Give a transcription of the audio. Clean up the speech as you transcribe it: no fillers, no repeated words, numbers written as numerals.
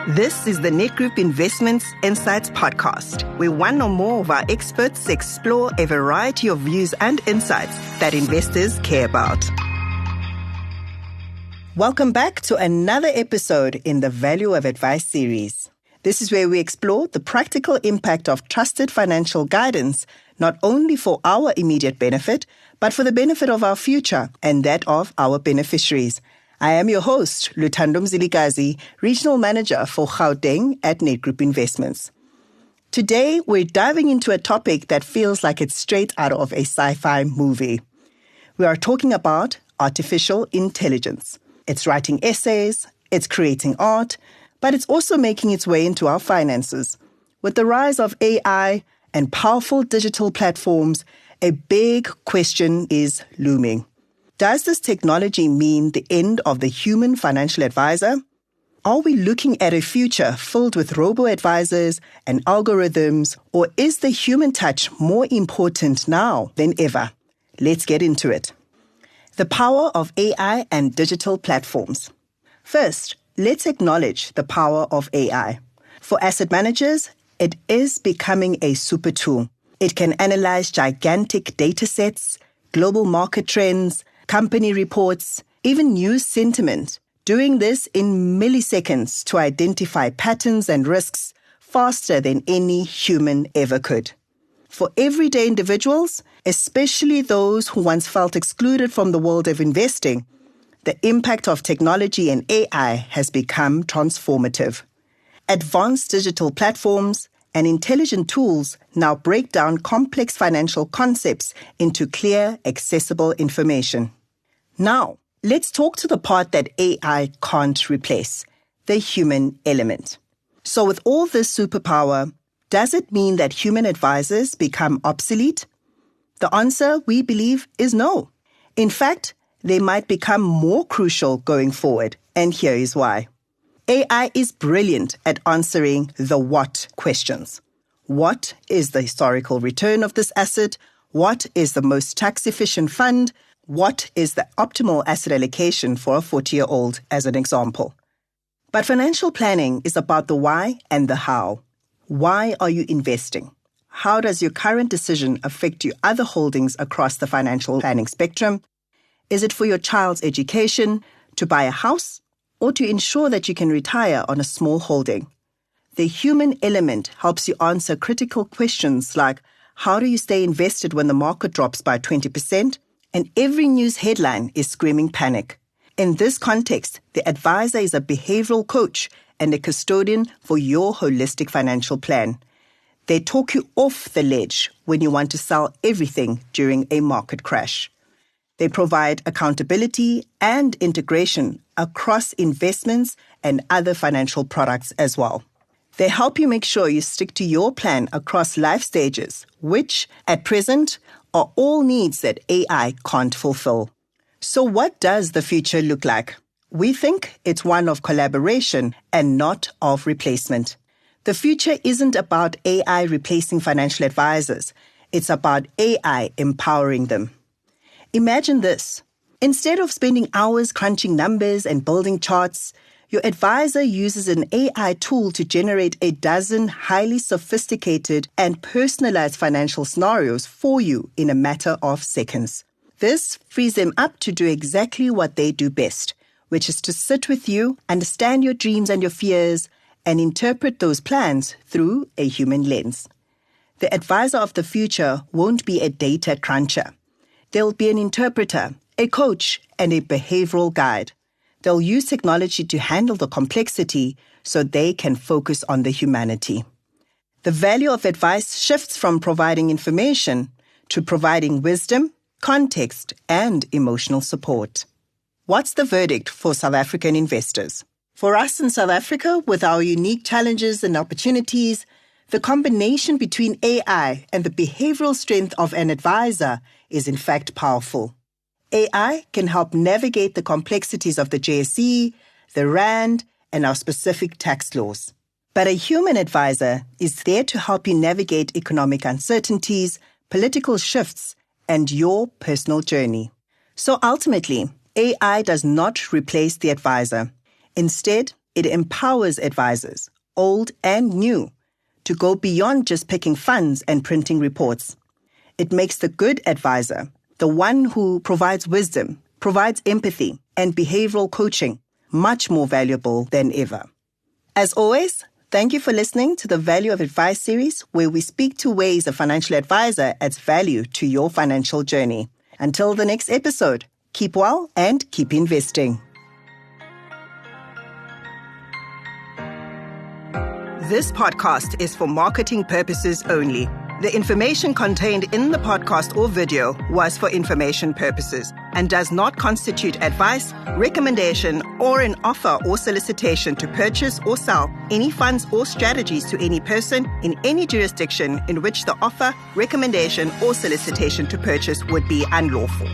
This is the Nedgroup Investments Insights Podcast, where one or more of our experts explore a variety of views and insights that investors care about. Welcome back to another episode in the Value of Advice series. This is where we explore the practical impact of trusted financial guidance, not only for our immediate benefit, but for the benefit of our future and that of our beneficiaries. I am your host, Luthando Mzilikazi, Regional Manager for Gauteng at Nedgroup Investments. Today, we're diving into a topic that feels like it's straight out of a sci-fi movie. We are talking about artificial intelligence. It's writing essays, it's creating art, but it's also making its way into our finances. With the rise of AI and powerful digital platforms, a big question is looming. Does this technology mean the end of the human financial advisor? Are we looking at a future filled with robo-advisors and algorithms, or is the human touch more important now than ever? Let's get into it. The power of AI and digital platforms. First, let's acknowledge the power of AI. For asset managers, it is becoming a super tool. It can analyze gigantic data sets, global market trends, company reports, even news sentiment, doing this in milliseconds to identify patterns and risks faster than any human ever could. For everyday individuals, especially those who once felt excluded from the world of investing, the impact of technology and AI has become transformative. Advanced digital platforms and intelligent tools now break down complex financial concepts into clear, accessible information. Now, let's talk to the part that AI can't replace, the human element. So with all this superpower, does it mean that human advisors become obsolete? The answer, we believe, is no. In fact, they might become more crucial going forward, and here is why. AI is brilliant at answering the what questions. What is the historical return of this asset? What is the most tax-efficient fund? What is the optimal asset allocation for a 40-year-old, as an example? But financial planning is about the why and the how. Why are you investing? How does your current decision affect your other holdings across the financial planning spectrum? Is it for your child's education, to buy a house, or to ensure that you can retire on a small holding? The human element helps you answer critical questions like, how do you stay invested when the market drops by 20%? And every news headline is screaming panic. In this context, the advisor is a behavioral coach and a custodian for your holistic financial plan. They talk you off the ledge when you want to sell everything during a market crash. They provide accountability and integration across investments and other financial products as well. They help you make sure you stick to your plan across life stages, which, at present, are all needs that AI can't fulfill. So what does the future look like? We think it's one of collaboration and not of replacement. The future isn't about AI replacing financial advisors. It's about AI empowering them. Imagine this. Instead of spending hours crunching numbers and building charts, your advisor uses an AI tool to generate a dozen highly sophisticated and personalized financial scenarios for you in a matter of seconds. This frees them up to do exactly what they do best, which is to sit with you, understand your dreams and your fears, and interpret those plans through a human lens. The advisor of the future won't be a data cruncher. They'll be an interpreter, a coach, and a behavioral guide. They'll use technology to handle the complexity so they can focus on the humanity. The value of advice shifts from providing information to providing wisdom, context, and emotional support. What's the verdict for South African investors? For us in South Africa, with our unique challenges and opportunities, the combination between AI and the behavioral strength of an advisor is in fact powerful. AI can help navigate the complexities of the JSE, the RAND, and our specific tax laws. But a human advisor is there to help you navigate economic uncertainties, political shifts, and your personal journey. So ultimately, AI does not replace the advisor. Instead, It empowers advisors, old and new, to go beyond just picking funds and printing reports. It makes the good advisor, the one who provides wisdom, provides empathy, and behavioral coaching, much more valuable than ever. As always, thank you for listening to the Value of Advice series, where we speak to ways a financial advisor adds value to your financial journey. Until the next episode, keep well and keep investing. This podcast is for marketing purposes only. The information contained in the podcast or video was for information purposes and does not constitute advice, recommendation, or an offer or solicitation to purchase or sell any funds or strategies to any person in any jurisdiction in which the offer, recommendation, or solicitation to purchase would be unlawful.